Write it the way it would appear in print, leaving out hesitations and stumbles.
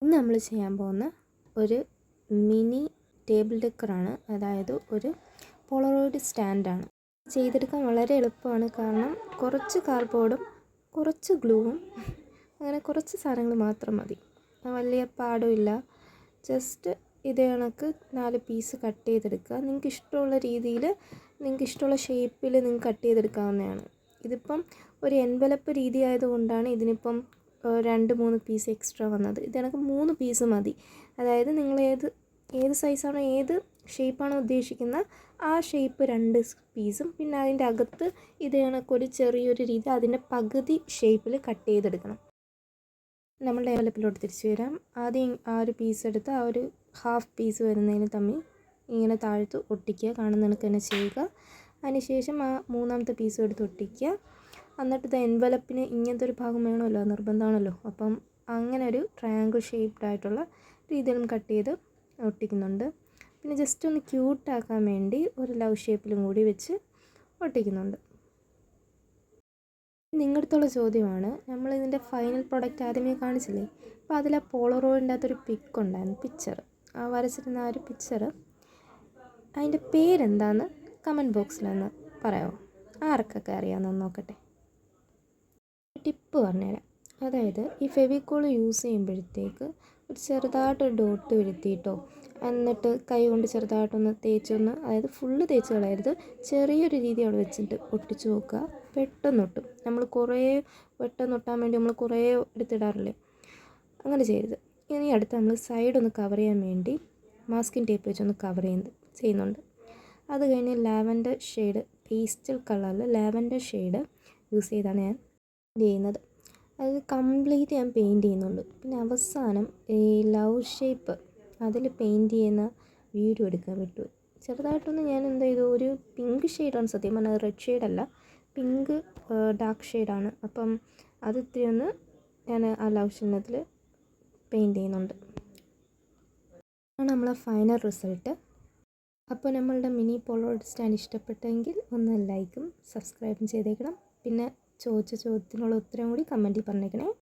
ഇന്ന് നമ്മൾ ചെയ്യാൻ പോകുന്ന ഒരു മിനി ടേബിൾ ഡെക്കറാണ്, അതായത് ഒരു പോളറോയിഡ് സ്റ്റാൻഡാണ്. ചെയ്തെടുക്കാൻ വളരെ എളുപ്പമാണ്. കാരണം കുറച്ച് കാർഡ്ബോർഡും കുറച്ച് ഗ്ലൂവും അങ്ങനെ കുറച്ച് സാധനങ്ങൾ മാത്രം മതി. വലിയ പാടുമില്ല. ജസ്റ്റ് ഇതേ കണക്ക് 4 പീസ് കട്ട് ചെയ്തെടുക്കുക. നിങ്ങൾക്ക് ഇഷ്ടമുള്ള രീതിയിൽ, നിങ്ങൾക്ക് ഇഷ്ടമുള്ള ഷേപ്പിൽ നിങ്ങൾക്ക് കട്ട് ചെയ്തെടുക്കാവുന്നതാണ്. ഇതിപ്പം ഒരു എൻവലപ്പ് രീതി ആയതുകൊണ്ടാണ് ഇതിനിപ്പം 2-3 പീസ് എക്സ്ട്രാ വന്നത്. ഇത് കണക്ക് 3 പീസ് മതി. അതായത് നിങ്ങൾ ഏത് സൈസാണോ, ഏത് ഷേപ്പാണോ ഉദ്ദേശിക്കുന്നത് ആ ഷേപ്പ് 2 പീസും, പിന്നെ അതിൻ്റെ അകത്ത് ഇത് കണക്കൊരു ചെറിയൊരു രീതി അതിൻ്റെ പകുതി ഷേപ്പിൽ കട്ട് ചെയ്തെടുക്കണം. നമ്മളുടെ എൻവലപ്പിലോട്ട് തിരിച്ചു വരാം. ആദ്യം ആ ഒരു പീസ് എടുത്ത് ആ ഒരു ഹാഫ് പീസ് വരുന്നതിന് തമ്മിൽ ഇങ്ങനെ താഴ്ത്ത് ഒട്ടിക്കുക. കാണുന്ന കണക്ക് തന്നെ ചെയ്യുക. അതിനുശേഷം ആ 3ാമത്തെ പീസും എടുത്ത് ഒട്ടിക്കുക. എന്നിട്ട് ഇത് എൻവലപ്പിന് ഇങ്ങനത്തെ ഒരു ഭാഗം വേണമല്ലോ, നിർബന്ധമാണല്ലോ. അപ്പം അങ്ങനെ ഒരു ട്രയാങ്കിൾ ഷേപ്ഡ് ആയിട്ടുള്ള രീതിയിലും കട്ട് ചെയ്ത് ഒട്ടിക്കുന്നുണ്ട്. പിന്നെ ജസ്റ്റ് ഒന്ന് ക്യൂട്ടാക്കാൻ വേണ്ടി ഒരു ലവ് ഷേപ്പിലും കൂടി വെച്ച് ഒട്ടിക്കുന്നുണ്ട്. നിങ്ങളുടെ അടുത്തുള്ള ചോദ്യമാണ്, നമ്മളിതിൻ്റെ ഫൈനൽ പ്രൊഡക്റ്റ് ആദ്യമേ കാണിച്ചില്ലേ, അപ്പോൾ അതിൽ ആ പോളറോയിഡിൻ്റെ അകത്തൊരു പിക്ക് ഉണ്ടായിരുന്നു, പിക്ചർ, ആ വരച്ചിരുന്ന ആ ഒരു പിക്ചർ, അതിൻ്റെ പേരെന്താണെന്ന് കമൻറ്റ് ബോക്സിലൊന്ന് പറയാമോ? ആർക്കൊക്കെ അറിയാമെന്ന് നോക്കട്ടെ. ടിപ്പ് പറഞ്ഞുതരാം. അതായത് ഈ ഫെവിക്കോൾ യൂസ് ചെയ്യുമ്പോഴത്തേക്ക് ഒരു ചെറുതായിട്ടൊരു ഡോട്ട് വരുത്തിയിട്ടോ, എന്നിട്ട് കൈ കൊണ്ട് ചെറുതായിട്ടൊന്ന് തേച്ചൊന്ന്, അതായത് ഫുള്ള് തേച്ച് കളയരുത്, ചെറിയൊരു രീതി അവിടെ വെച്ചിട്ട് ഒട്ടിച്ച് നോക്കുക. പെട്ടെന്നൊട്ടും. നമ്മൾ കുറേ പെട്ടെന്നൊട്ടാൻ വേണ്ടി നമ്മൾ കുറേ എടുത്തിടാറില്ലേ, അങ്ങനെ ചെയ്യരുത്. ഇനി അടുത്ത് നമ്മൾ സൈഡൊന്ന് കവർ ചെയ്യാൻ വേണ്ടി മാസ്കിംഗ് ടേപ്പ് വെച്ചൊന്ന് കവർ ചെയ്യുന്നുണ്ട്. അത് കഴിഞ്ഞ് ലാവൻഡർ ഷെയ്ഡ്, പേസ്റ്റൽ കളറിൽ ലാവൻഡർ ഷെയ്ഡ് യൂസ് ചെയ്താണ് ഞാൻ ചെയ്യുന്നത്. അത് കംപ്ലീറ്റ് ഞാൻ പെയിൻറ്റ് ചെയ്യുന്നുണ്ട്. പിന്നെ അവസാനം ഈ ലവ് ഷേപ്പ് അതിൽ പെയിൻറ്റ് ചെയ്യുന്ന വീഡിയോ എടുക്കാൻ വിട്ടുപോയി. ചെറുതായിട്ടൊന്ന് ഞാൻ എന്ത് ചെയ്തു, ഒരു പിങ്ക് ഷെയ്ഡാണ്, സത്യം പറഞ്ഞാൽ റെഡ് ഷെയ്ഡല്ല, പിങ്ക് ഡാർക്ക് ഷെയ്ഡാണ്. അപ്പം അത് ഇത്തിരി ഒന്ന് ഞാൻ ആ ലവ് ചിഹ്നത്തിൽ പെയിൻറ്റ് ചെയ്യുന്നുണ്ട്. ആണ് നമ്മളെ ഫൈനൽ റിസൾട്ട്. അപ്പോൾ നമ്മളുടെ മിനി പോളറോയിഡ് സ്റ്റാൻഡ് ഇഷ്ടപ്പെട്ടെങ്കിൽ ഒന്ന് ലൈക്കും സബ്സ്ക്രൈബും ചെയ്തേക്കണം. പിന്നെ ചോദിച്ച ചോദ്യത്തിനുള്ള ഉത്തരം കൂടി കമൻറ്റിൽ പറഞ്ഞേക്കണേ.